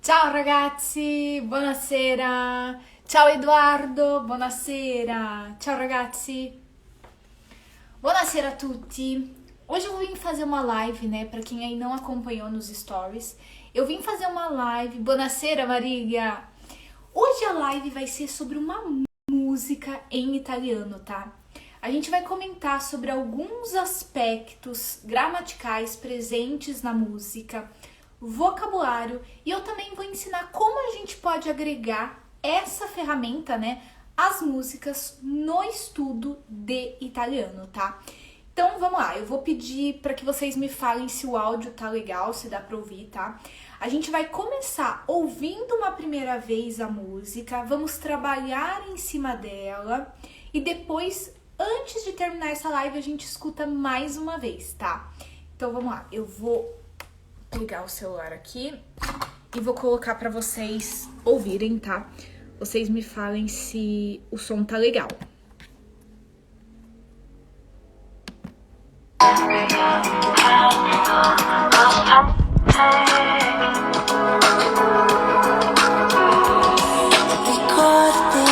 Ciao ragazzi, buonasera. Ciao Edoardo, buonasera. Ciao ragazzi. Buonasera a tutti. Hoje eu vim fazer uma live, né, para quem aí não acompanhou nos stories. Eu vim fazer uma live. Buonasera, Maria. Hoje a live vai ser sobre uma música em italiano, tá? A gente vai comentar sobre alguns aspectos gramaticais presentes na música, vocabulário, e eu também vou ensinar como a gente pode agregar essa ferramenta, né, às músicas no estudo de italiano, tá? Então vamos lá, eu vou pedir para que vocês me falem se o áudio tá legal, se dá para ouvir, tá? A gente vai começar ouvindo uma primeira vez a música, vamos trabalhar em cima dela e depois, antes de terminar essa live, a gente escuta mais uma vez, tá? Então vamos lá, eu vou pegar o celular aqui e vou colocar para vocês ouvirem, tá? Vocês me falem se o som tá legal. Ricordi,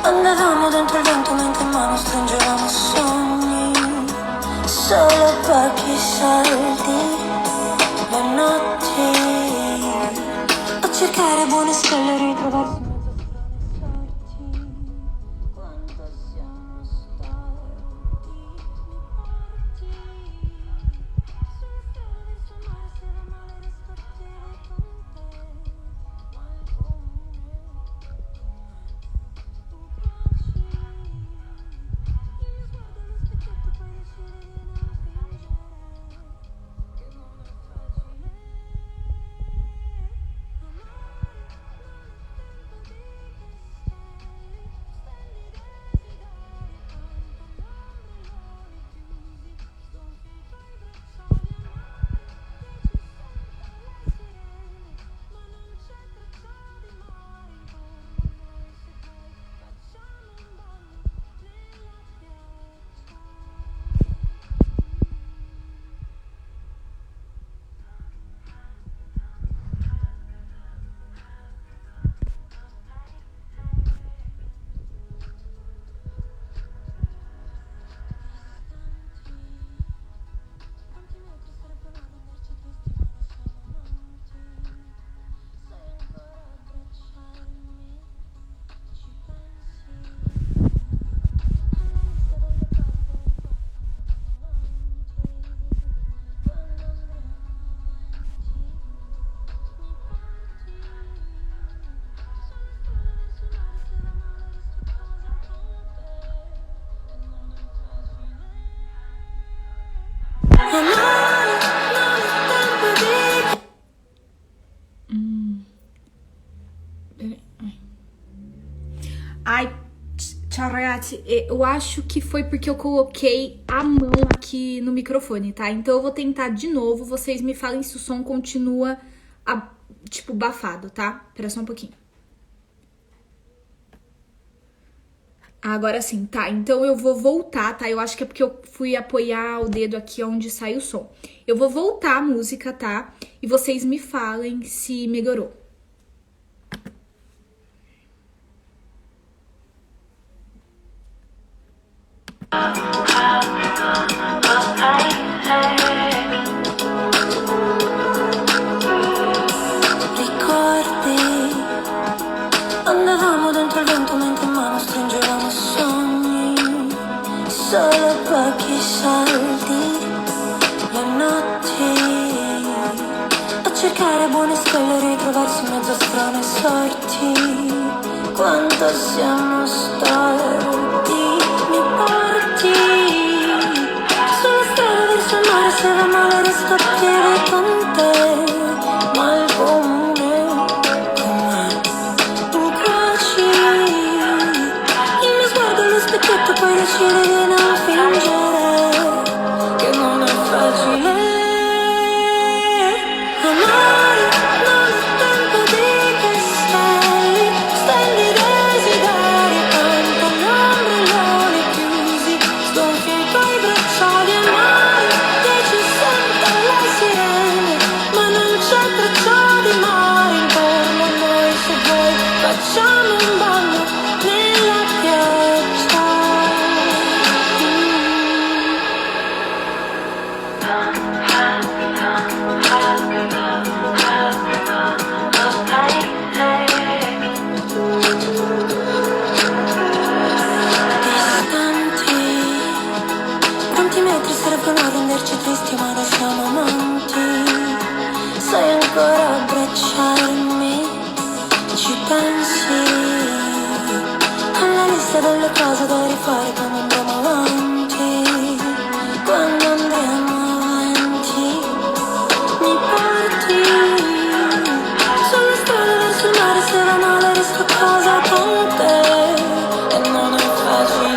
andavamo dentro il vento mentre in mano stringevamo sogni, solo pochi soldi, le notti, a cercare buone stelle e ritrovarsi in mezzo a strane sorti, quando siamo stati, mi porti, sulla strada verso il mare, se va male resto a piedi con te, ma il comune incroci, il mio sguardo allo specchietto poi decidi di non fingere, che non è facile amare, non ho tempo di castelli, stelli desideri, cantano ombrelloni chiusi, sgonfi i tuoi bracciali amare, che ci senta le sirene, ma non c'è traccia di mare intorno a noi, se poi facciamo un bagno nella pioggia. Quanti metri sarebbero ad andarci tristi ma non siamo amanti? Sai ancora abbracciarmi? Ci pensi? A una lista delle cose da rifare quando andremo avanti. Quando andremo avanti, mi porti sulla strada verso il mare, se va male resto a casa con te e non è facile amare, non ho tempo di Ai, tchau ragazzi, eu acho que foi porque eu coloquei a mão aqui no microfone, tá? Então eu vou tentar de novo, vocês me falem se o som continua, tipo, bafado, tá? Espera só um pouquinho. Agora sim, tá? Então eu vou voltar, tá? Eu acho que é porque eu fui apoiar o dedo aqui onde sai o som. Eu vou voltar a música, tá? E vocês me falem se melhorou. ricordi, andavamo dentro il vento mentre in mano stringevamo sogni, solo pochi soldi, le notti, a cercare buone stelle e ritrovarsi in mezzo a strane sorti, quanto siamo stati, mi porti sulla strada verso il mare, se va male resto a piedi con te, ma il comune com'è, incroci il mio sguardo allo specchietto poi decidi di non fingere, che non è facile amare, non ho tempo di castelli, stelli desideri, cantano ombrelloni chiusi, sgonfi i tuoi bracciali amare, che ci senta le sirene, ma lista delle cose da rifare quando andremo avanti, quando andremo avanti, mi porti sulle strade verso il mare, se va male resto a casa con te e non è facile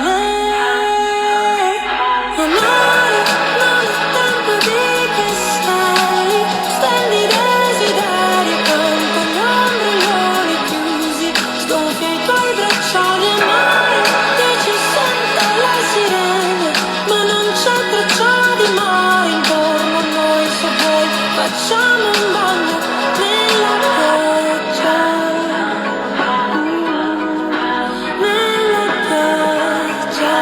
amare, non ho tempo di pensieri, stendi desideri, quanto gli ombrelloni chiusi, sgonfia i tuoi bracciali, amare, dici senta la sirena, ma non c'è traccia di mare intorno a noi, se vuoi facciamo un bagno nella pioggia, nella pioggia,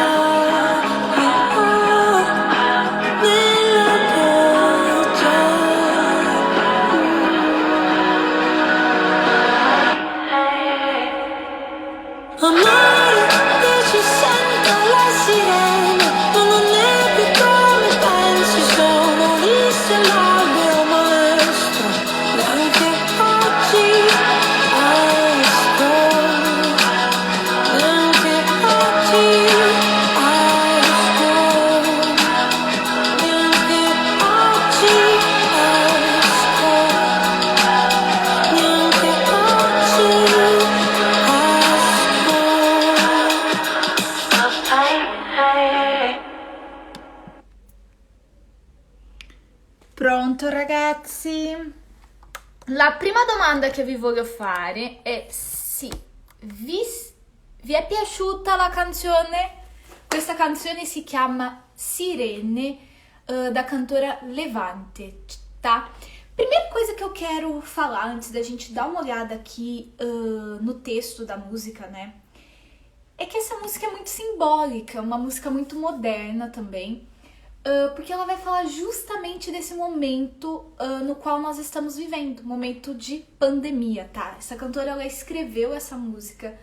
nella pioggia. Amare, dici senta la sirena, ma non è più come pensi, sono lì se l'albero maestro, neanche oggi esco, neanche oggi esco, neanche oggi esco, neanche oggi Pronto ragazzi? La prima domanda che vi voglio fare è sì, vi è piaciuta la canzone? Questa canzone si chiama Sirene, da cantora Levante, tá? Primeira coisa que eu quero falar antes da gente dar uma olhada aqui no texto da música, né? É que essa música é muito simbólica, uma música muito moderna também, porque ela vai falar justamente desse momento no qual nós estamos vivendo, momento de pandemia, tá? Essa cantora, ela escreveu essa música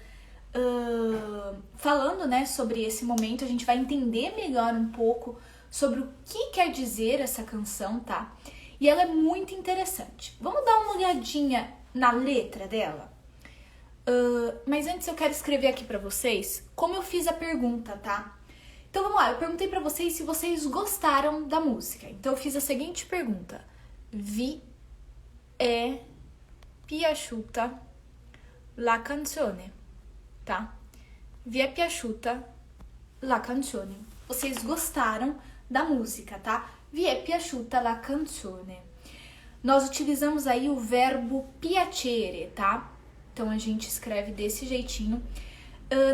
falando, né, sobre esse momento. A gente vai entender melhor um pouco sobre o que quer dizer essa canção, tá? E ela é muito interessante. Vamos dar uma olhadinha na letra dela? Mas antes eu quero escrever aqui pra vocês como eu fiz a pergunta, tá? Então vamos lá, eu perguntei pra vocês se vocês gostaram da música. Então eu fiz a seguinte pergunta: vi è piaciuta la canzone, tá? Vi è piaciuta la canzone. Vocês gostaram da música, tá? Vi è piaciuta la canzone. Nós utilizamos aí o verbo piacere, tá? Então a gente escreve desse jeitinho.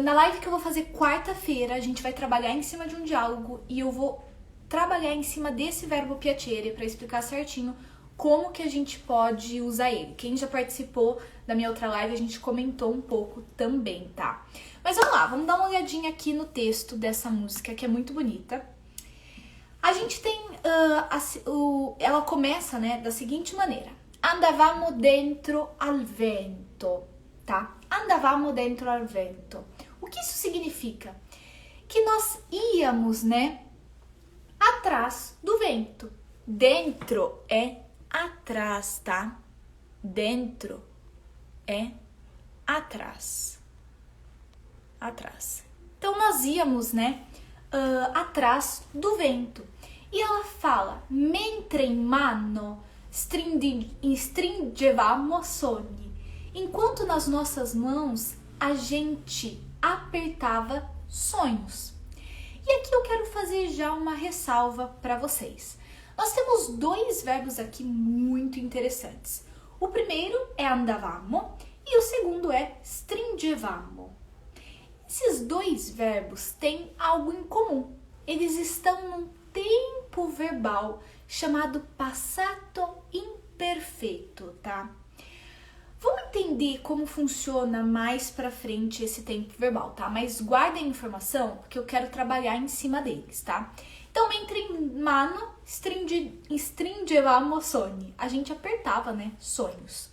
Na live que eu vou fazer quarta-feira, a gente vai trabalhar em cima de um diálogo e eu vou trabalhar em cima desse verbo piacere para explicar certinho como que a gente pode usar ele. Quem já participou da minha outra live, a gente comentou um pouco também, tá? Mas vamos lá, vamos dar uma olhadinha aqui no texto dessa música, que é muito bonita. A gente tem, ela começa, né, da seguinte maneira: andavamo dentro al vento, tá? Andavamo dentro al vento. O que isso significa? Que nós íamos, né, atrás do vento. Dentro é atrás, tá? Dentro é atrás. Atrás. Então nós íamos, né, atrás do vento. E ela fala: mentre in mano stringevamo sogni. Enquanto nas nossas mãos a gente apertava sonhos. E aqui eu quero fazer já uma ressalva para vocês. Nós temos dois verbos aqui muito interessantes. O primeiro é andavamo e o segundo é stringevamo. Esses dois verbos têm algo em comum. Eles estão num tempo verbal chamado passato imperfeito, tá? Vamos entender como funciona mais pra frente esse tempo verbal, tá? Mas guardem a informação, porque eu quero trabalhar em cima deles, tá? Então, mentre in mano stringevamo sogni. A gente apertava, né? Sonhos.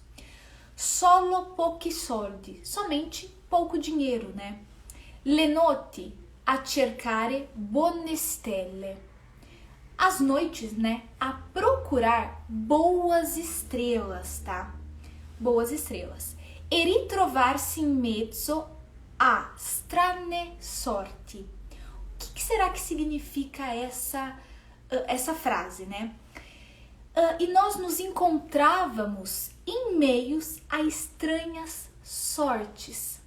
Solo pochi soldi. Somente pouco dinheiro, né? Le notti a cercare buone stelle. As noites, né? A procurar boas estrelas, tá? Boas estrelas. E ritrovarsi in mezzo ha strane sorti. O que será que significa essa frase, né? E nós nos encontrávamos em meios a estranhas sortes,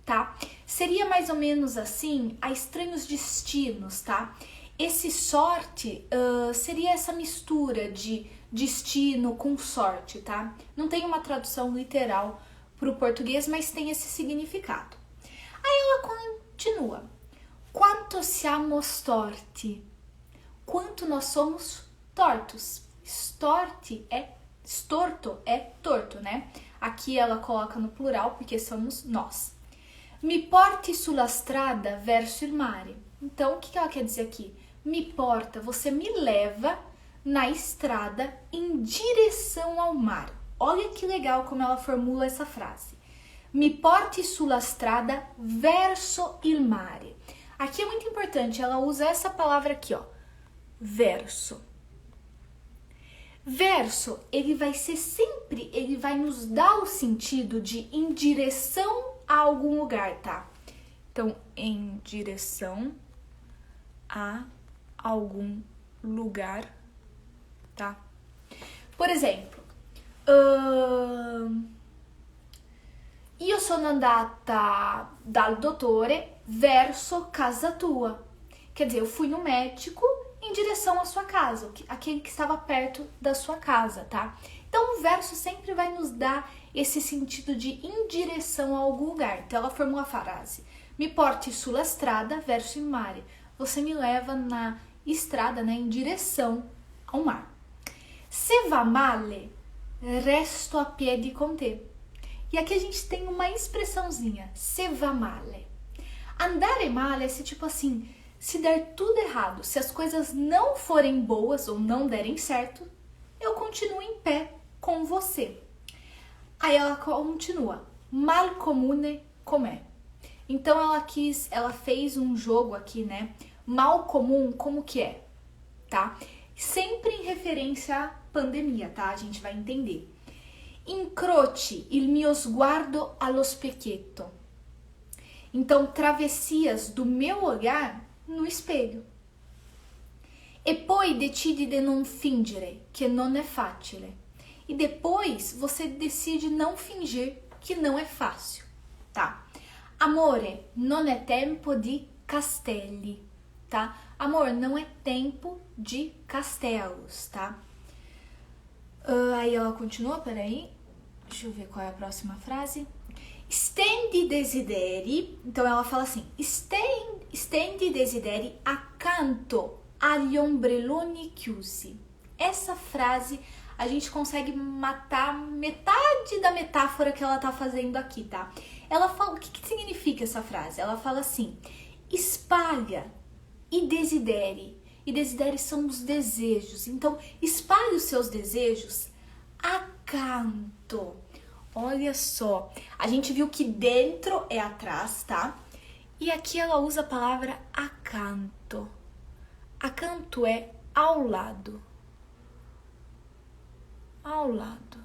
tá? Seria mais ou menos assim, a estranhos destinos, tá? Esse sorte seria essa mistura de destino com sorte, tá? Não tem uma tradução literal para o português, mas tem esse significado. Aí ela continua. Quanto siamo storti? Quanto nós somos tortos. Storto é torto, né? Aqui ela coloca no plural porque somos nós. Mi porti sulla strada verso il mare. Então, o que ela quer dizer aqui? Me porta, você me leva na estrada em direção ao mar. Olha que legal como ela formula essa frase. Mi porti sulla strada verso il mare. Aqui é muito importante, ela usa essa palavra aqui, ó. Verso. Verso, ele vai nos dar o sentido de em direção a algum lugar, tá? Então, em direção a algum lugar, tá? Por exemplo, io sono andata dal dottore verso casa tua. Quer dizer, eu fui no médico em direção à sua casa, aquele que estava perto da sua casa, tá? Então, o verso sempre vai nos dar esse sentido de em direção a algum lugar. Então, ela formula a frase: mi porti sulla strada verso il mare. Você me leva na estrada, né, em direção ao mar. Se va male, resto a piedi con te. E aqui a gente tem uma expressãozinha, se va male. Andare male é tipo assim, se der tudo errado, se as coisas não forem boas ou não derem certo, eu continuo em pé com você. Aí ela continua, mal comune com'è. Então ela fez um jogo aqui, né? Mal comum, como que é, tá? Sempre em referência à pandemia, tá? A gente vai entender. Incroci il mio sguardo allo specchietto. Então, travessias do meu olhar no espelho. E poi decidi di non fingere, che non è facile. E depois você decide não fingir que não é fácil, tá? Amore, non è tempo di castelli, tá? Amor, não é tempo de castelos, tá? Aí ela continua, peraí. Deixa eu ver qual é a próxima frase. Stendi desideri. Então ela fala assim: stendi desideri accanto agli ombrelloni chiusi. Essa frase a gente consegue matar metade da metáfora que ela tá fazendo aqui, tá? Ela fala, o que significa essa frase? Ela fala assim: espalha e desideri. E desideri são os desejos. Então, espalhe os seus desejos accanto. Olha só, a gente viu que dentro é atrás, tá? E aqui ela usa a palavra accanto. Accanto é ao lado. Ao lado.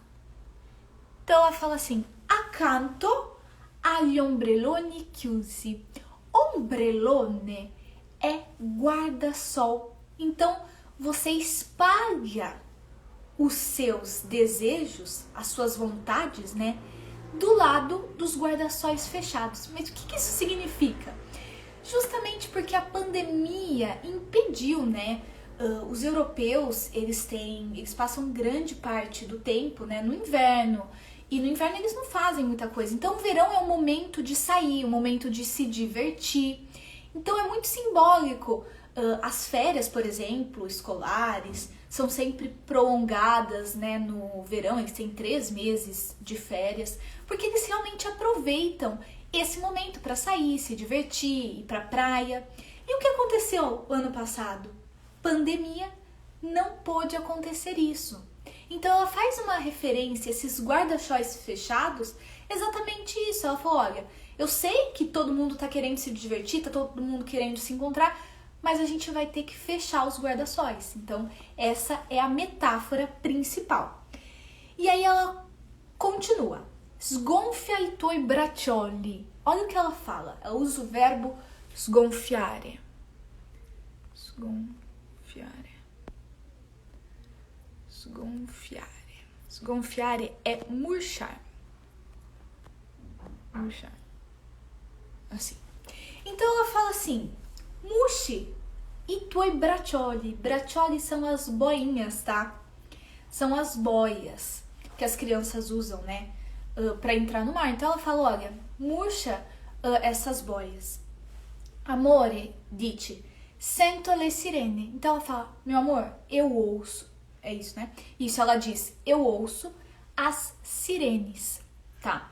Então ela fala assim: accanto agli ombrelloni chiusi. Ombrellone é guarda-sol. Então você espalha os seus desejos, as suas vontades, né, do lado dos guarda-sóis fechados. Mas o que isso significa? Justamente porque a pandemia impediu, né? Os europeus, eles passam grande parte do tempo, né, no inverno. E no inverno eles não fazem muita coisa. Então o verão é um momento de sair, um momento de se divertir. Então é muito simbólico. As férias, por exemplo, escolares, são sempre prolongadas, né, no verão. Eles têm 3 meses de férias, porque eles realmente aproveitam esse momento para sair, se divertir, ir para a praia. E o que aconteceu o ano passado? Pandemia, não pôde acontecer isso. Então ela faz uma referência a esses guarda-sóis fechados, exatamente isso. Ela falou: olha, eu sei que todo mundo tá querendo se divertir, tá todo mundo querendo se encontrar, mas a gente vai ter que fechar os guarda-sóis. Então essa é a metáfora principal. E aí ela continua: sgonfia i tuoi braccioli. Olha o que ela fala. Ela usa o verbo sgonfiare. Sgonfiare. Sgonfiare. Sgonfiare é murchar. Murchar. Assim. Então ela fala assim: murchi i tuoi braccioli. Braccioli são as boinhas, tá? São as boias que as crianças usam, né? Pra entrar no mar. Então ela fala: olha, murcha essas boias. Amore, dice, sento le sirene. Então ela fala: meu amor, eu ouço. É isso, né? Isso, ela diz: eu ouço as sirenes, tá?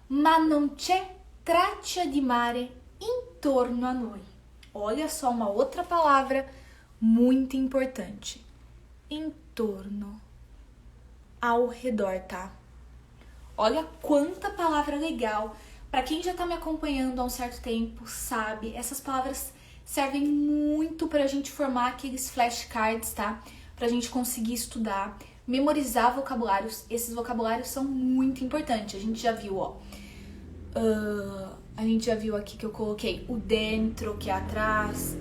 Ma non c'è traccia di mare intorno a noi. Olha só uma outra palavra muito importante. Entorno. Ao redor, tá? Olha quanta palavra legal. Para quem já tá me acompanhando há um certo tempo, sabe, essas palavras servem muito pra gente formar aqueles flashcards, tá? Pra gente conseguir estudar, memorizar vocabulários. Esses vocabulários são muito importantes. A gente já viu, ó. A gente já viu aqui que eu coloquei o dentro, que é atrás,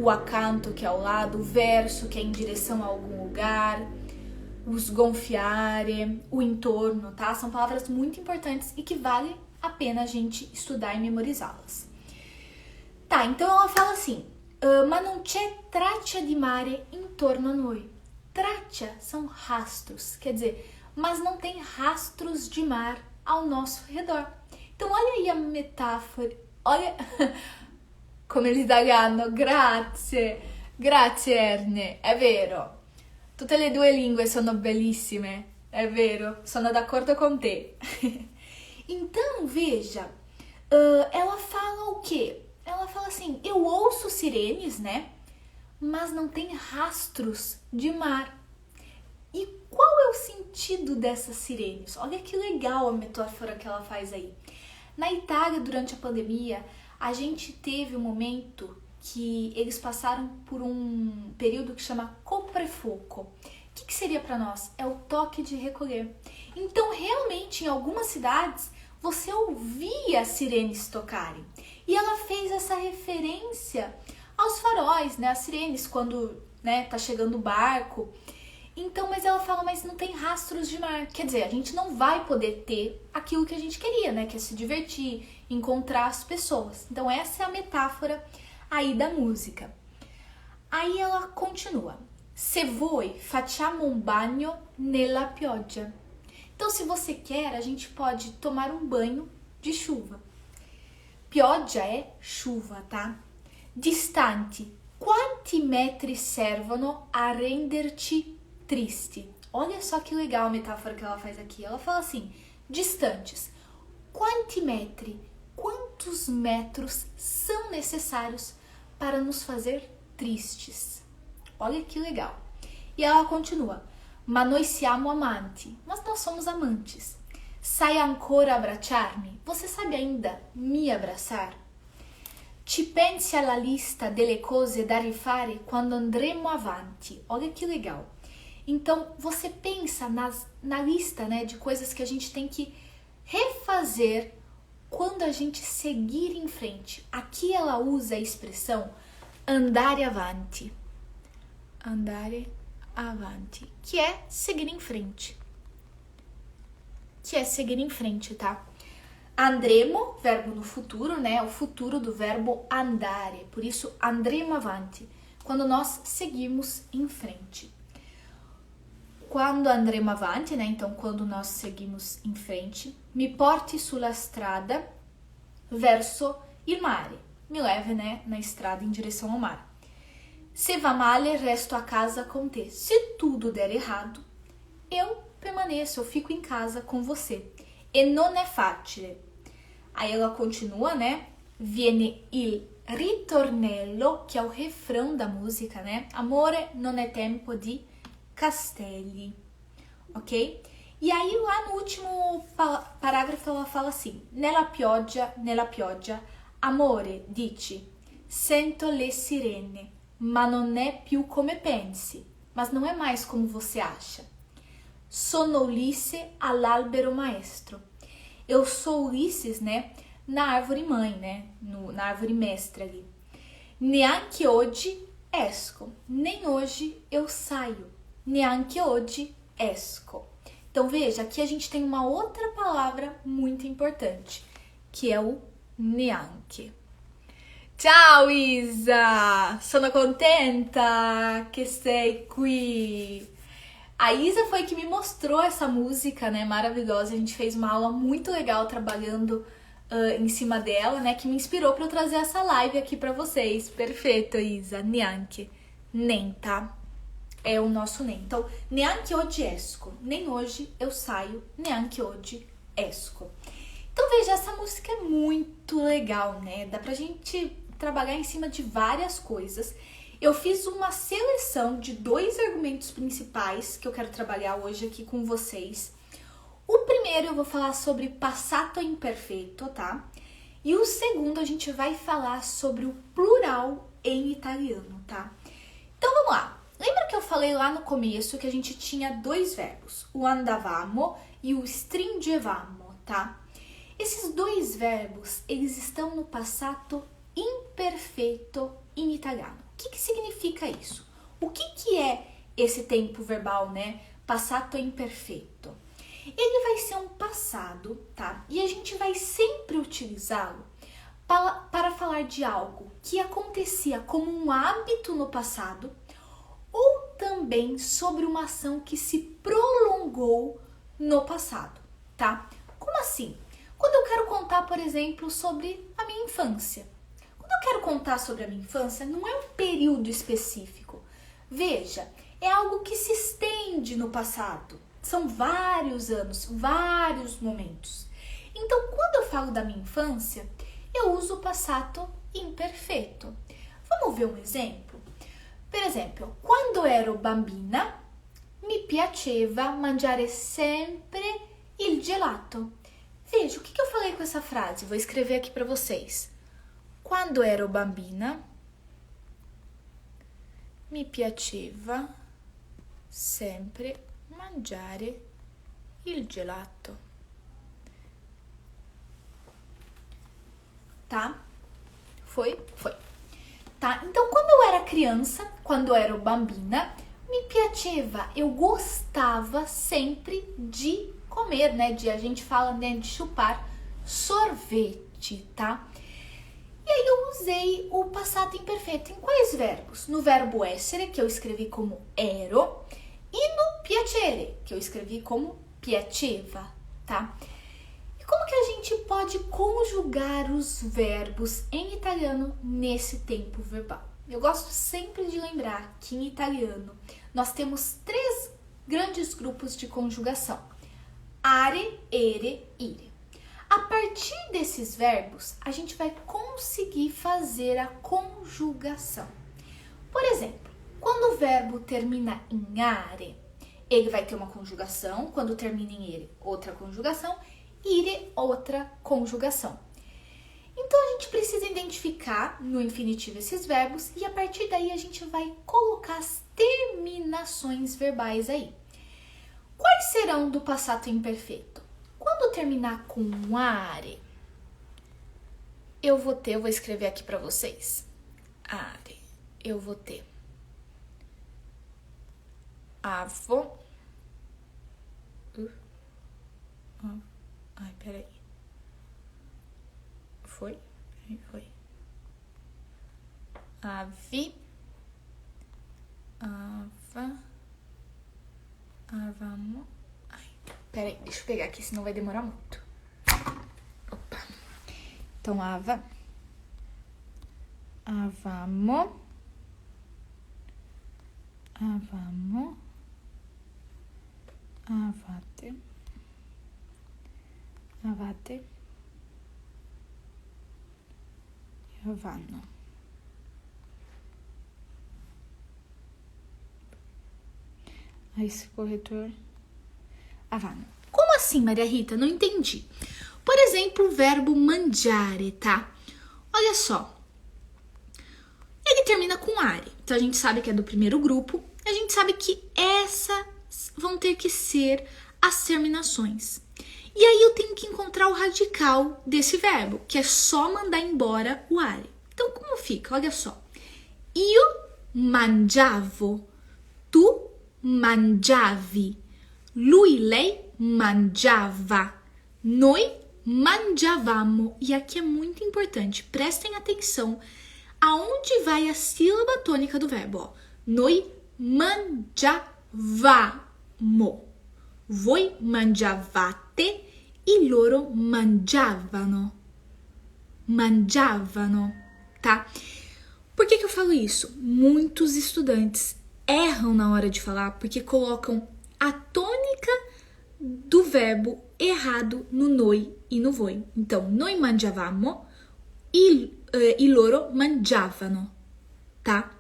o accanto, que é ao lado, o verso, que é em direção a algum lugar, o sgonfiare, o entorno, tá? São palavras muito importantes e que vale a pena a gente estudar e memorizá-las. Tá, então ela fala assim: ma non c'è traccia di mare intorno a noi. Traccia são rastros, quer dizer, mas não tem rastros de mar ao nosso redor. Então olha aí a metáfora, olha come l'italiano, grazie, grazie Erne, è vero. Tutte le due lingue sono bellissime, è vero, sono d'accordo con te. Então, veja, ela fala o quê? Ela fala assim: eu ouço sirenes, né? Mas não tem rastros de mar. E qual é o sentido dessas sirenes? Olha que legal a metáfora que ela faz aí. Na Itália, durante a pandemia, a gente teve um momento que eles passaram por um período que chama coprifuoco. O que seria para nós? É o toque de recolher. Então, realmente, em algumas cidades, você ouvia as sirenes tocarem. E ela fez essa referência aos faróis, né? As sirenes quando, né, tá chegando o barco. Então, mas ela fala: mas não tem rastros de mar. Quer dizer, a gente não vai poder ter aquilo que a gente queria, né? Que é se divertir, encontrar as pessoas. Então, essa é a metáfora aí da música. Aí ela continua: se vuoi facciamo un bagno nella pioggia. Então, se você quer, a gente pode tomar um banho de chuva. Pioggia é chuva, tá? Distante. Quanti metri servono a renderci triste? Olha só que legal a metáfora que ela faz aqui. Ela fala assim: distantes. Quanti metri? Quantos metros são necessários para nos fazer tristes? Olha que legal. E ela continua: ma noi siamo amanti. Mas nós somos amantes. Sai ancora abbracciarmi? Você sabe ainda me abraçar? Ci pensi alla lista delle cose da rifare quando andremo avanti? Olha que legal. Então, você pensa na lista, né, de coisas que a gente tem que refazer quando a gente seguir em frente. Aqui ela usa a expressão andare avanti. Andare avanti, que é seguir em frente. Que é seguir em frente, tá? Andremo, verbo no futuro, né? O futuro do verbo andare. Por isso, andremo avanti. Quando nós seguimos em frente. Quando andremo avanti, né? Então, quando nós seguimos em frente. Mi porti sulla strada verso il mare. Me leve, né? Na estrada em direção ao mar. Se va male, resto a casa con te. Se tudo der errado, eu permaneço, eu fico em casa com você. E non è facile. Aí ela continua, né? Viene il ritornello, que é o refrão da música, né? Amore non è tempo di castelli. Ok? E aí lá no último parágrafo ela fala assim: nella pioggia, amore, dici, sento le sirene, ma non è più come pensi. Mas não é mais como você acha. Sono Ulisse all'albero maestro. Eu sou Ulisses, né? na árvore mãe, né? Na árvore mestra ali. Neanche oggi esco. Nem hoje eu saio. Neanche oggi esco. Então veja, aqui a gente tem uma outra palavra muito importante, que é o neanche. Ciao Isa! Sono contenta che sei qui! A Isa foi que me mostrou essa música, né, maravilhosa. A gente fez uma aula muito legal trabalhando em cima dela, né, que me inspirou para eu trazer essa live aqui para vocês. Perfeito, Isa. Neanche. Nem, tá? É o nosso nem. Então, neanche oggi esco. Nem hoje eu saio. Neanche oggi esco. Então, veja, essa música é muito legal, né? Dá pra gente trabalhar em cima de várias coisas. Eu fiz uma seleção de 2 argumentos principais que eu quero trabalhar hoje aqui com vocês. O primeiro eu vou falar sobre passato imperfeito, tá? E o segundo a gente vai falar sobre o plural em italiano, tá? Então vamos lá. Lembra que eu falei lá no começo que a gente tinha 2 verbos, o andavamo e o stringevamo, tá? Esses 2 verbos, eles estão no passato imperfeito em italiano. O que significa isso? O que é esse tempo verbal, né? Passato imperfeito. Ele vai ser um passado, tá? E a gente vai sempre utilizá-lo para falar de algo que acontecia como um hábito no passado ou também sobre uma ação que se prolongou no passado, tá? Como assim? Quando eu quero contar, por exemplo, sobre a minha infância. Quando eu quero contar sobre a minha infância, não é um período específico. Veja, é algo que se estende no passado. São vários anos, vários momentos. Então, quando eu falo da minha infância, eu uso o passato imperfeito. Vamos ver um exemplo? Per esempio, quando ero bambina, mi piaceva mangiare sempre il gelato. Veja, o que eu falei com essa frase? Vou escrever aqui para vocês. Quando ero bambina, mi piaceva sempre mangiare il gelato. Tá? Foi? Foi. Tá? Então, quando eu era criança, quando eu era bambina, me piaceva, eu gostava sempre de comer, né? A gente fala, né, de chupar sorvete, tá? E aí eu usei o passato imperfeito em quais verbos? No verbo essere, que eu escrevi como ero, e no piacere, que eu escrevi como piaceva, tá? E como que a gente pode conjugar os verbos em italiano nesse tempo verbal? Eu gosto sempre de lembrar que em italiano nós temos 3 grandes grupos de conjugação. Are, ere, ire. A partir desses verbos, a gente vai conseguir fazer a conjugação. Por exemplo, quando o verbo termina em are, ele vai ter uma conjugação. Quando termina em ere, outra conjugação. Ire, outra conjugação. Então, a gente precisa identificar no infinitivo esses verbos e a partir daí a gente vai colocar as terminações verbais aí. Quais serão do passato imperfeito? Quando terminar com are, eu vou escrever aqui para vocês. Are, eu vou ter avo. Ai, peraí. Foi? Ave, ava, avamo. Ai, peraí, deixa eu pegar aqui, senão vai demorar muito. Opa. Então, ava, avamo, avate, avano. Aí esse corretor. Avano. Como assim, Maria Rita? Não entendi. Por exemplo, o verbo mangiare, tá? Olha só. Ele termina com are. Então a gente sabe que é do primeiro grupo. A gente sabe que essas vão ter que ser as terminações. E aí eu tenho que encontrar encontrar o radical desse verbo, que é só mandar embora o are. Então, como fica? Olha só. Io mangiavo, tu mangiavi, lui, lei mangiava, noi mangiavamo. E aqui é muito importante, prestem atenção aonde vai a sílaba tônica do verbo. Ó. Noi mangiavamo, voi mangiavate e loro mangiavano. Mangiavano, tá? Por que eu falo isso? Muitos estudantes erram na hora de falar porque colocam a tônica do verbo errado no noi e no voi. Então, noi mangiavamo e loro mangiavano, tá?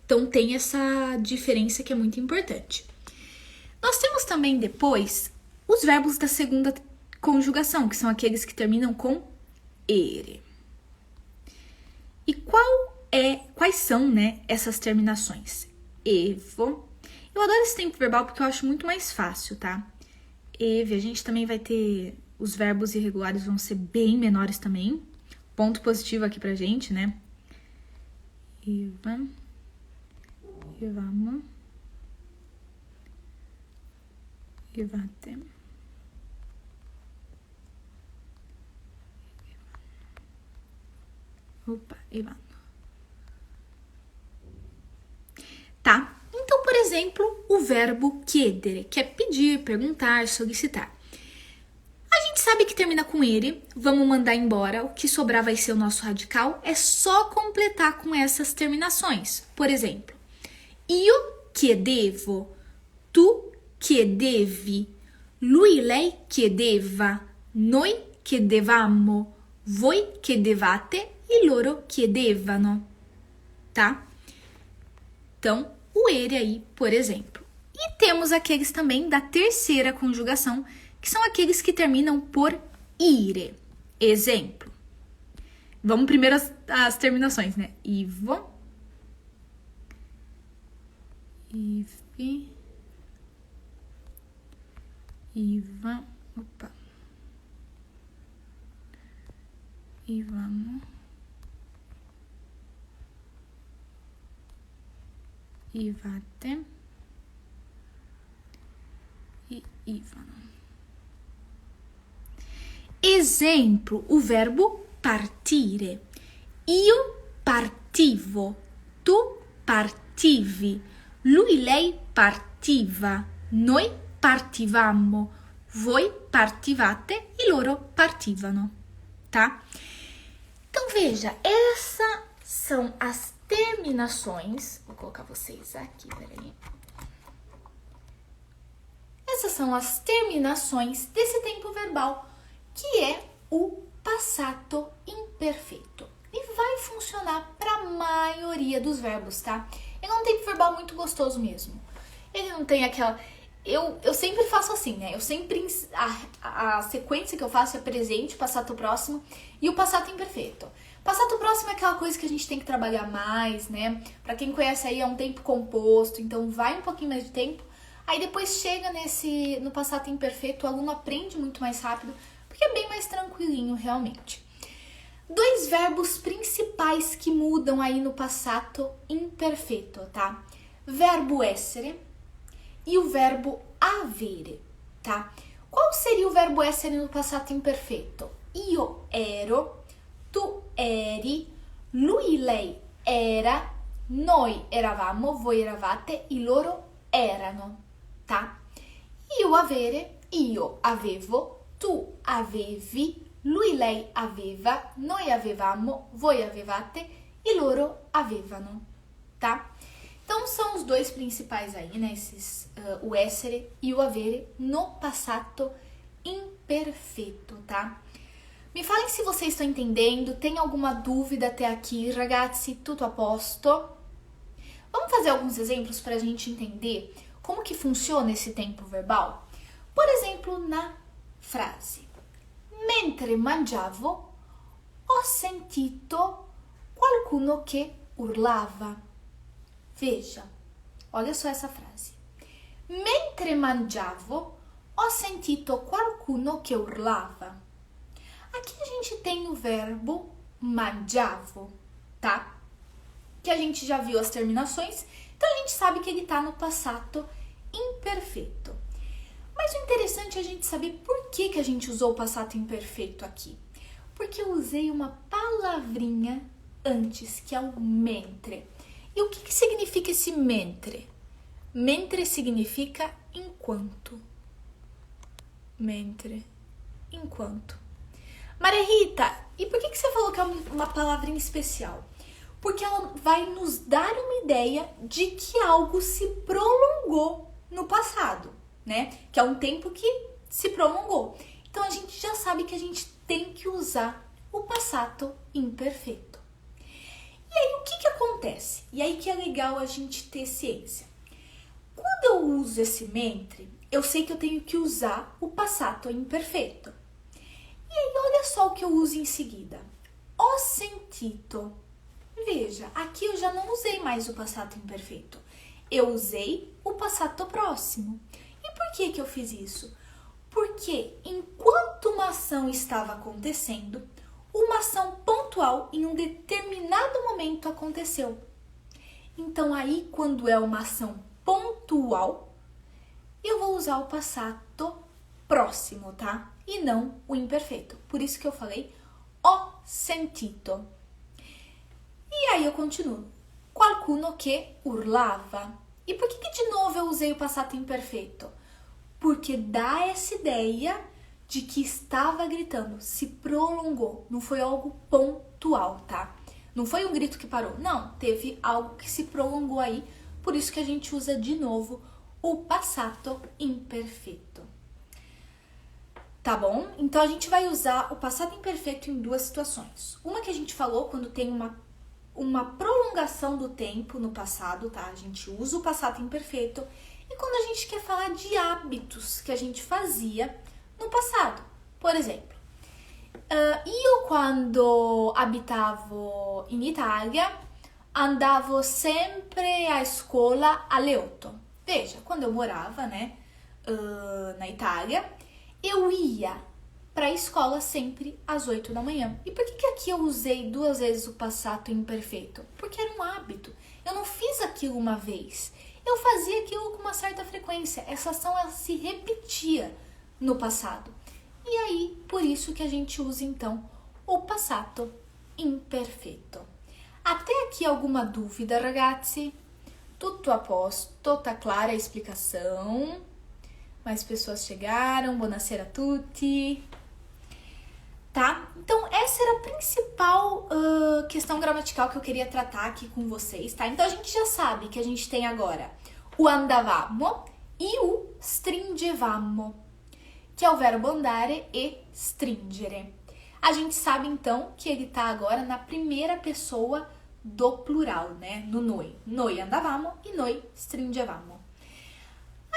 Então, tem essa diferença que é muito importante. Nós temos também depois os verbos da segunda conjugação, que são aqueles que terminam com ere. E quais são, né, essas terminações? Evo. Eu adoro esse tempo verbal porque eu acho muito mais fácil, tá? Eve, a gente também vai ter... Os verbos irregulares vão ser bem menores também. Ponto positivo aqui pra gente, né? Eva. Evamo. Evate. Opa, Evano. Tá? Então, por exemplo, o verbo chiedere, que é pedir, perguntar, solicitar. A gente sabe que termina com ele, vamos mandar embora, o que sobrar vai ser o nosso radical, é só completar com essas terminações. Por exemplo, io chiedevo, tu chiedevi, lui, lei chiedeva, noi chiedevamo, voi chiedevate e loro chiedevano, tá? Então, o ere aí, por exemplo. E temos aqueles também da terceira conjugação, que são aqueles que terminam por ire. Exemplo. Vamos primeiro as terminações, né? Ivo. Ive. Iva. Opa. Ivamo. Ivate. E Ivano. Exemplo, o verbo partire. Io partivo, tu partivi, lui, lei partiva, noi partivamo, voi partivate e loro partivano, tá? Então veja, essas são as terminações. Vou colocar vocês aqui, peraí. Essas são as terminações desse tempo verbal, que é o passato imperfeito. E vai funcionar para a maioria dos verbos, tá? Ele é um tempo verbal muito gostoso mesmo. Ele não tem aquela... Eu sempre faço assim, né? Eu sempre... A sequência que eu faço é presente, passato próximo e o passato imperfeito. Passato próximo é aquela coisa que a gente tem que trabalhar mais, né? Pra quem conhece aí, é um tempo composto, então vai um pouquinho mais de tempo. Aí depois chega no passato imperfeito, o aluno aprende muito mais rápido, porque é bem mais tranquilinho, realmente. Dois verbos principais que mudam aí no passato imperfeito, tá? Verbo essere e o verbo avere, tá? Qual seria o verbo essere no passato imperfeito? Io ero, tu eri, lui, lei era, noi eravamo, voi eravate e loro erano, tá? Io avere, io avevo, tu avevi, lui, lei aveva, noi avevamo, voi avevate e loro avevano, tá? Então, são os dois principais aí, né? O essere e o avere no passato imperfeito, tá? Me falem se vocês estão entendendo, tem alguma dúvida até aqui, ragazzi, tutto a posto? Vamos fazer alguns exemplos para a gente entender como que funciona esse tempo verbal? Por exemplo, na frase. Mentre mangiavo, ho sentito qualcuno che urlava. Veja, olha só essa frase. Mentre mangiavo, ho sentito qualcuno che urlava. gente tem o verbo mangiavo, tá? Que a gente já viu as terminações, então a gente sabe que ele tá no passato imperfeito. Mas o interessante é a gente saber por que a gente usou o passato imperfeito aqui. Porque eu usei uma palavrinha antes, que é o mentre. E o que significa esse mentre? Mentre significa enquanto. Mentre, enquanto. Maria Rita, e por que você falou que é uma palavrinha especial? Porque ela vai nos dar uma ideia de que algo se prolongou no passado, né? Que é um tempo que se prolongou. Então a gente já sabe que a gente tem que usar o passato imperfeito. E aí o que acontece? E aí que é legal a gente ter ciência. Quando eu uso esse mentre, eu sei que eu tenho que usar o passato imperfeito. E aí olha só o que eu uso em seguida. Ho sentito. Veja, aqui eu já não usei mais o passato imperfeito. Eu usei o passato próximo. E por que eu fiz isso? Porque enquanto uma ação estava acontecendo, uma ação pontual em um determinado momento aconteceu. Então aí, quando é uma ação pontual, eu vou usar o passato próximo, tá? E não o imperfeito. Por isso que eu falei ho sentito. E aí eu continuo. Qualcuno che urlava. E por que de novo eu usei o passato imperfeito? Porque dá essa ideia de que estava gritando, se prolongou. Não foi algo pontual, tá? Não foi um grito que parou. Não, teve algo que se prolongou aí. Por isso que a gente usa de novo o passato imperfeito. Tá bom? Então a gente vai usar o passato imperfeito em duas situações. Uma que a gente falou quando tem uma prolongação do tempo no passado, tá? A gente usa o passato imperfeito. E quando a gente quer falar de hábitos que a gente fazia no passado. Por exemplo, io quando abitavo in Italia andavo sempre a escola alle 8. Veja, quando eu morava, né, na Itália, eu ia para a escola sempre às 8 da manhã. E por que aqui eu usei duas vezes o passato imperfeito? Porque era um hábito. Eu não fiz aquilo uma vez. Eu fazia aquilo com uma certa frequência. Essa ação ela se repetia no passado. E aí, por isso que a gente usa então o passato imperfeito. Até aqui alguma dúvida, ragazzi? Tutto a posto? Tá clara a explicação? Mais pessoas chegaram, buonasera a tutti. Tá? Então, essa era a principal questão gramatical que eu queria tratar aqui com vocês, tá? Então, a gente já sabe que a gente tem agora o andavamo e o stringevamo, que é o verbo andare e stringere. A gente sabe, então, que ele tá agora na primeira pessoa do plural, né? No noi. Noi andavamo e noi stringevamo.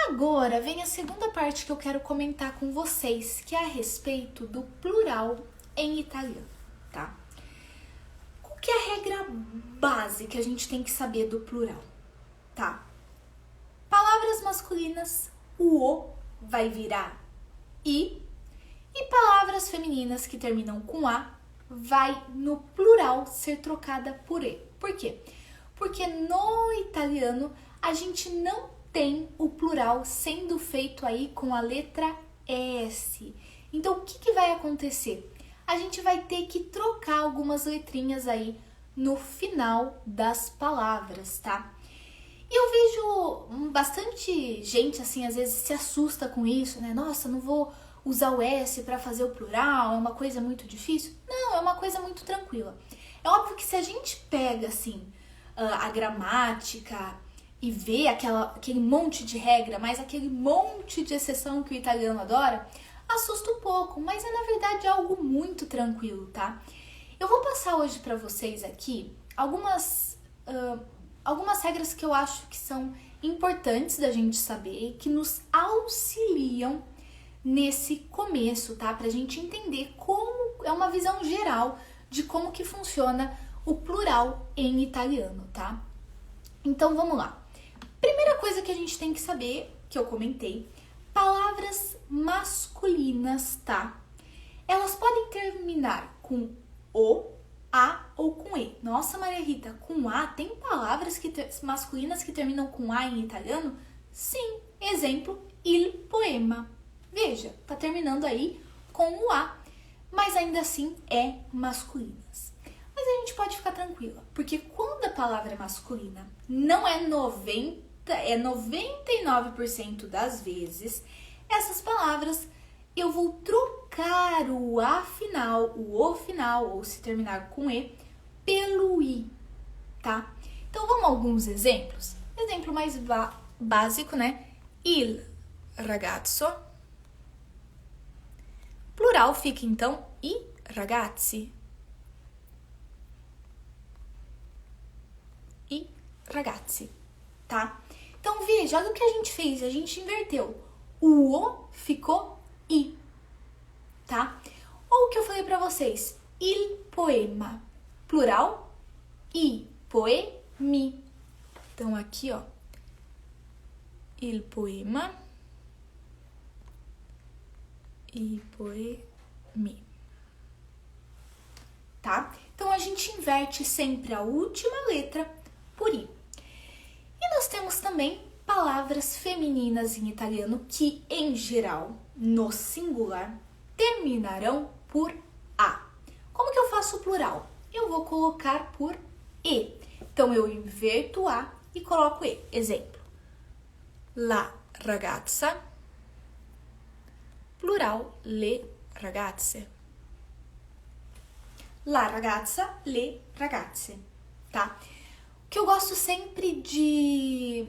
Agora vem a segunda parte que eu quero comentar com vocês, que é a respeito do plural em italiano, tá? Qual que é a regra base que a gente tem que saber do plural, tá? Palavras masculinas, o O vai virar I, e palavras femininas que terminam com A vai no plural ser trocada por E. Por quê? Porque no italiano a gente não tem o plural sendo feito aí com a letra S. Então, o que vai acontecer? A gente vai ter que trocar algumas letrinhas aí no final das palavras, tá? E eu vejo bastante gente, assim, às vezes se assusta com isso, né? Nossa, não vou usar o S para fazer o plural, é uma coisa muito difícil. Não, é uma coisa muito tranquila. É óbvio que se a gente pega, assim, a gramática e vê aquele monte de regra, mas aquele monte de exceção que o italiano adora, assusta um pouco, mas é na verdade algo muito tranquilo, tá? Eu vou passar hoje para vocês aqui algumas regras que eu acho que são importantes da gente saber e que nos auxiliam nesse começo, tá? Pra gente entender como é uma visão geral de como que funciona o plural em italiano, tá? Então vamos lá. Primeira coisa que a gente tem que saber, que eu comentei, palavras masculinas, tá? Elas podem terminar com o, a ou com e. Nossa, Maria Rita, com a, tem palavras masculinas que terminam com a em italiano? Sim, exemplo, il poema. Veja, tá terminando aí com o a, mas ainda assim é masculinas. Mas a gente pode ficar tranquila, porque quando a palavra é masculina, não é 99% das vezes, essas palavras eu vou trocar o a final, o o final, ou se terminar com e, pelo i, tá? Então vamos a alguns exemplos. Exemplo mais básico, né? Il ragazzo. Plural fica então i ragazzi. I ragazzi, tá? Então veja, olha o que a gente fez, a gente inverteu. O ficou i, tá? Ou o que eu falei pra vocês, il poema, plural, i poemi. Então aqui, ó, il poema, i poemi, tá? Então a gente inverte sempre a última letra por i. E nós temos também palavras femininas em italiano que, em geral, no singular, terminarão por a. Como que eu faço o plural? Eu vou colocar por e. Então, eu inverto a e coloco e. Exemplo. La ragazza. Plural, le ragazze. La ragazza, le ragazze. Tá? O que eu gosto sempre de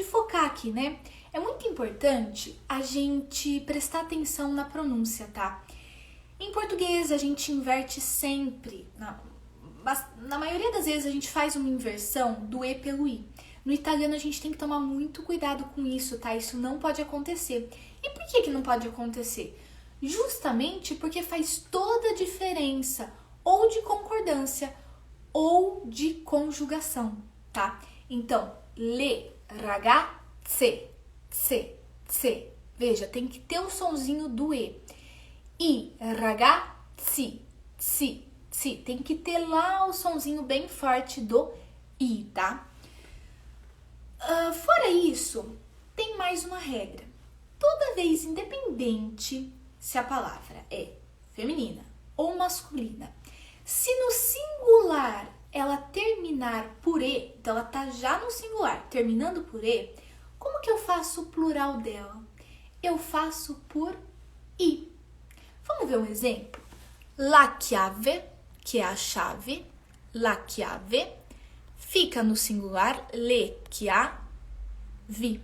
focar aqui, né? É muito importante a gente prestar atenção na pronúncia, tá? Em português, a gente inverte sempre, na maioria das vezes a gente faz uma inversão do e pelo i. No italiano, a gente tem que tomar muito cuidado com isso, tá? Isso não pode acontecer. E por que não pode acontecer? Justamente porque faz toda a diferença, ou de concordância, ou de conjugação, tá? Então, le ragazze, se. Veja, tem que ter o sonzinho do e. I ragazzi, si. Tem que ter lá o sonzinho bem forte do i, tá? Fora isso, tem mais uma regra. Toda vez, independente se a palavra é feminina ou masculina, se no singular ela terminar por e, então ela tá já no singular, terminando por e, como que eu faço o plural dela? Eu faço por i. Vamos ver um exemplo? La chiave, que é a chave, la chiave, fica no singular, le chiavi.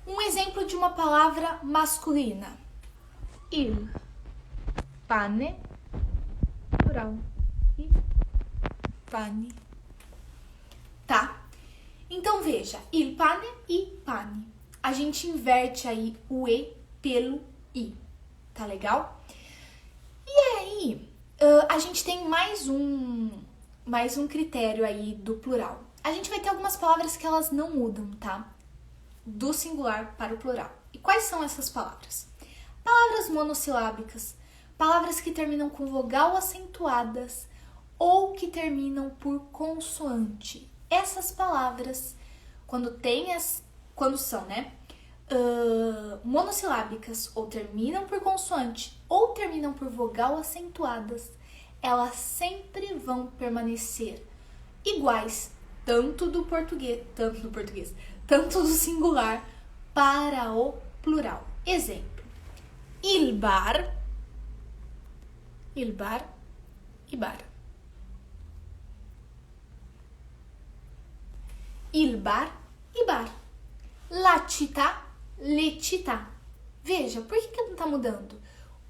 Um exemplo de uma palavra masculina. Il pane, plural, i pane. Tá? Então veja, il pane e pane. A gente inverte aí o e pelo i. Tá legal? E aí, a gente tem mais um critério aí do plural. A gente vai ter algumas palavras que elas não mudam, tá? Do singular para o plural. E quais são essas palavras? Palavras monossilábicas, palavras que terminam com vogal acentuadas ou que terminam por consoante. Essas palavras, quando são, né, monossilábicas ou terminam por consoante ou terminam por vogal acentuadas, elas sempre vão permanecer iguais, tanto do singular para o plural. Exemplo: il bar, i bar. Il bar, i bar. La città, le città. Veja, por que não tá mudando?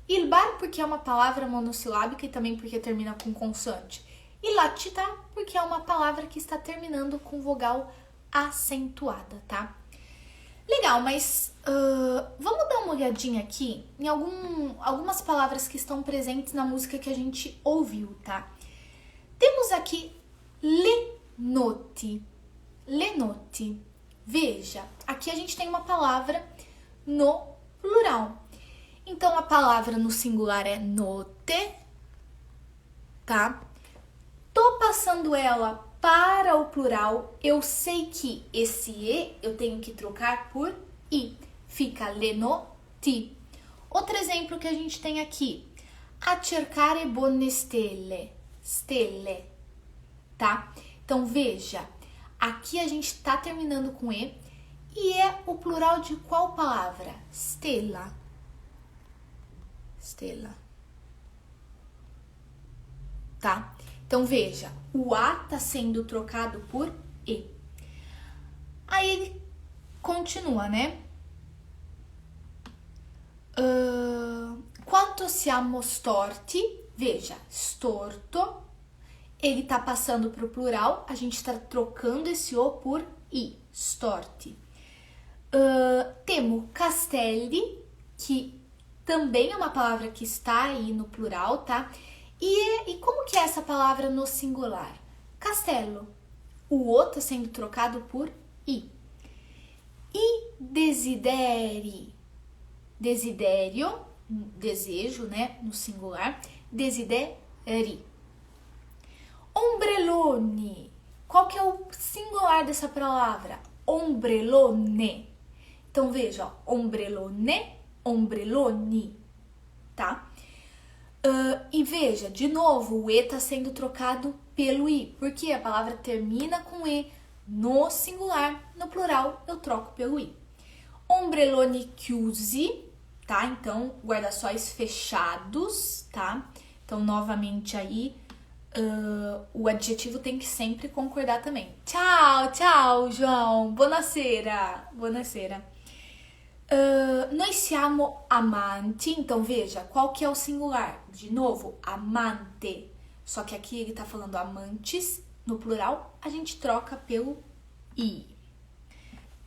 Il bar porque é uma palavra monossilábica e também porque termina com consoante. E la città porque é uma palavra que está terminando com vogal acentuada, tá? Legal, mas vamos dar uma olhadinha aqui em algumas palavras que estão presentes na música que a gente ouviu, tá? Temos aqui le notti. Le notti. Veja, aqui a gente tem uma palavra no plural. Então, a palavra no singular é note, tá? Tô passando ela para o plural, eu sei que esse E eu tenho que trocar por I. Fica le noti. Outro exemplo que a gente tem aqui. A cercare buone stelle. Stelle, tá? Então, veja. Aqui a gente tá terminando com E. E é o plural de qual palavra? Stella. Stella. Tá? Então, veja. O A tá sendo trocado por E. Aí ele continua, né? Quanto siamo storti, veja, storto, ele tá passando pro plural, a gente tá trocando esse O por I, storti. Temo castelli, que também é uma palavra que está aí no plural, tá? E como que é essa palavra no singular? Castelo. O O tá sendo trocado por I. E desideri. Desiderio, desejo, né? No singular. Desideri. Ombrellone. Qual que é o singular dessa palavra? Ombrellone. Então, veja, ó, ombrellone, ombrelloni, tá? E veja, de novo, o E tá sendo trocado pelo I, porque a palavra termina com E no singular, no plural eu troco pelo I. Ombrelloni chiusi, tá? Então, guarda-sóis fechados, tá? Então, novamente aí, o adjetivo tem que sempre concordar também. Tchau, tchau, João. Buonasera, buonasera. Noi siamo amanti, então veja, qual que é o singular? De novo, amante. Só que aqui ele tá falando amantes, no plural, a gente troca pelo I.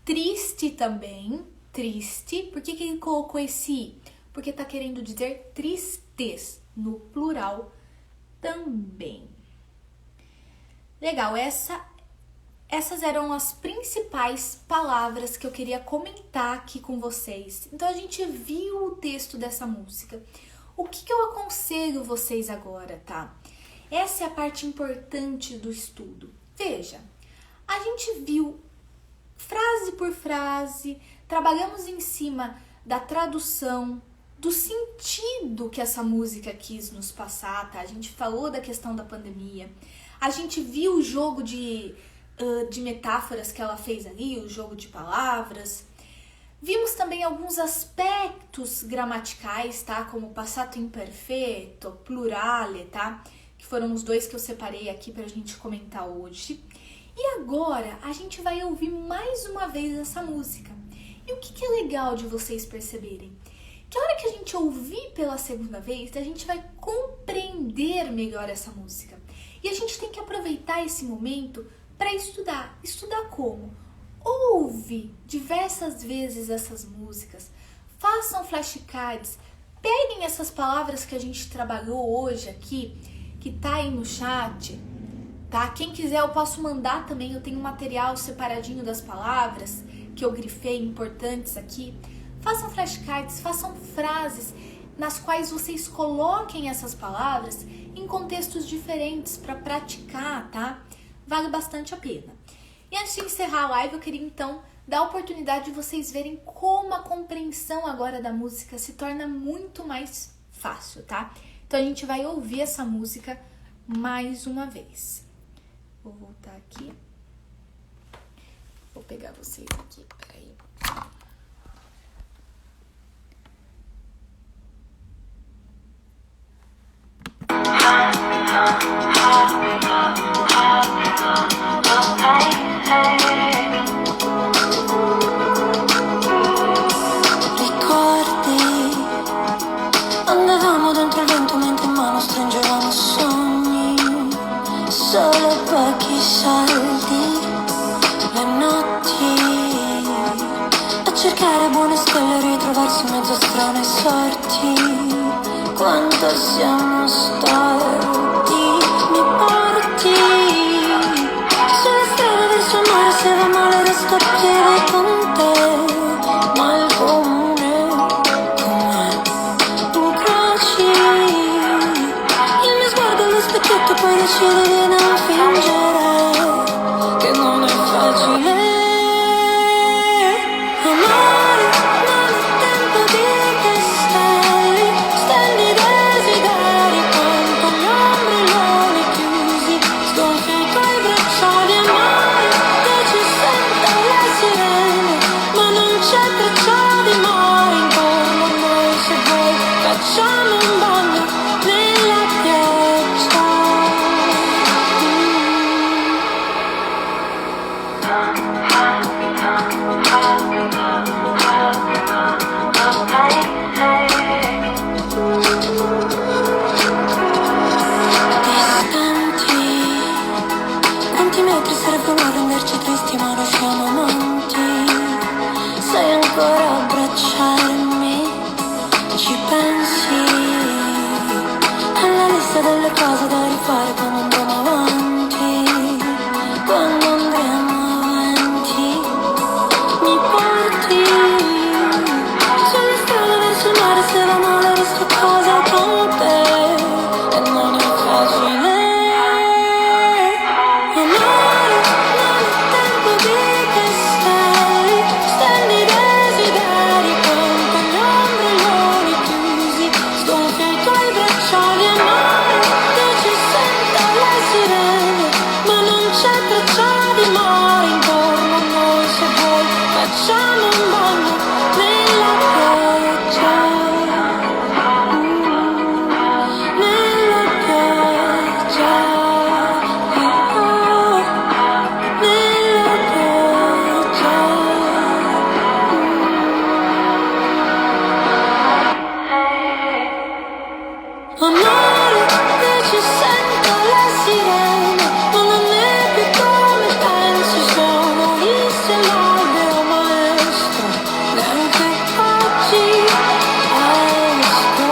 Triste também, triste. Por que ele colocou esse I? Porque tá querendo dizer tristes, no plural também. Legal, essas eram as principais palavras que eu queria comentar aqui com vocês. Então, a gente viu o texto dessa música. O que eu aconselho vocês agora, tá? Essa é a parte importante do estudo. Veja, a gente viu frase por frase, trabalhamos em cima da tradução, do sentido que essa música quis nos passar, tá? A gente falou da questão da pandemia, a gente viu o jogo de metáforas que ela fez ali, o jogo de palavras. Vimos também alguns aspectos gramaticais, tá? Como passato imperfeito, plurale, tá? Que foram os dois que eu separei aqui pra gente comentar hoje. E agora a gente vai ouvir mais uma vez essa música. E o que é legal de vocês perceberem? Que a hora que a gente ouvir pela segunda vez, a gente vai compreender melhor essa música. E a gente tem que aproveitar esse momento para estudar. Estudar como? Ouve diversas vezes essas músicas, façam flashcards, peguem essas palavras que a gente trabalhou hoje aqui, que tá aí no chat, tá? Quem quiser eu posso mandar também, eu tenho um material separadinho das palavras que eu grifei importantes aqui. Façam flashcards, façam frases nas quais vocês coloquem essas palavras em contextos diferentes para praticar, tá? Vale bastante a pena. E antes de encerrar a live, eu queria então dar a oportunidade de vocês verem como a compreensão agora da música se torna muito mais fácil, tá? Então a gente vai ouvir essa música mais uma vez. Vou voltar aqui. Vou pegar vocês aqui, peraí. Ricordi, andavamo dentro il vento mentre in mano stringevamo sogni, solo pochi soldi, le notti, a cercare buone stelle e ritrovarsi in mezzo a strane sorti. Quanto siamo storti, mi porti sulle strade verso il mare, se va male resto a piedi con te, ma il comune com'è? decidi di non fingere che non è facile amare, non è tempo di castelli, stelli desideri quanto gli ombrelloni chiusi, sgonfia i tuoi bracciali e mare, che ci senta le sirene, ma non c'è traccia di mare intorno a noi, se vuoi facciamo un bagno nella pioggia. Distanti, quanti metri servono a renderci tristi ma non siamo amanti? Sai ancora abbracciarmi? Ci pensi alla lista delle cose da rifare quando andremo avanti? Quando andremo avanti mi porti sulle strade verso il mare, se va male resto a casa con te e non è facile amare, non è tempo di castelli, stelli desideri quanto gli ombrelloni chiusi, sgonfia i tuoi bracciali e mare, che ci senta le sirene, ma non c'è traccia di mare intorno a noi, se vuoi facciamo un bagno nella pioggia, nella pioggia, nella pioggia. Amore, che ci senta le sirene, ma non è più come pensi, siamo visti all'albero maestro, neanche oggi esco,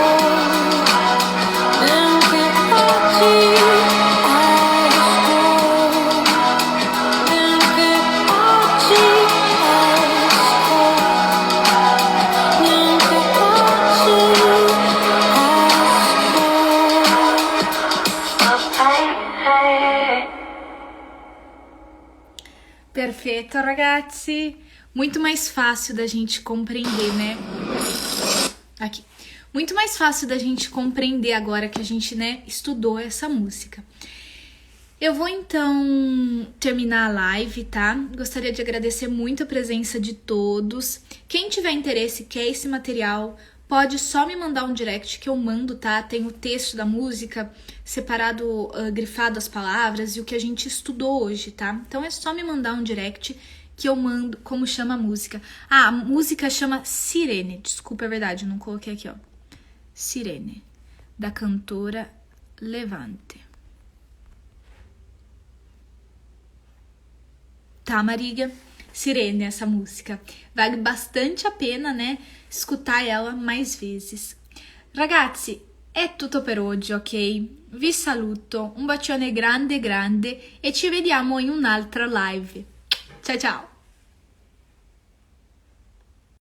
neanche oggi esco, neanche oggi esco, neanche oggi Perfeito, ragazzi. Muito mais fácil da gente compreender, né? Aqui. Muito mais fácil da gente compreender agora que a gente, né, estudou essa música. Eu vou então terminar a live, tá? Gostaria de agradecer muito a presença de todos. Quem tiver interesse e quer esse material, pode só me mandar um direct que eu mando, tá? Tem o texto da música separado, grifado as palavras e o que a gente estudou hoje, tá? Então é só me mandar um direct que eu mando como chama a música. Ah, a música chama Sirene. Desculpa, é verdade, eu não coloquei aqui, ó. Sirene, da cantora Levante. Tá, Mariga? Sirene, essa música. Vale bastante a pena, né, escutar ela mais vezes. Ragazzi, è tutto per oggi, ok? Vi saluto, un bacione grande grande e ci vediamo in un'altra live. Ciao ciao!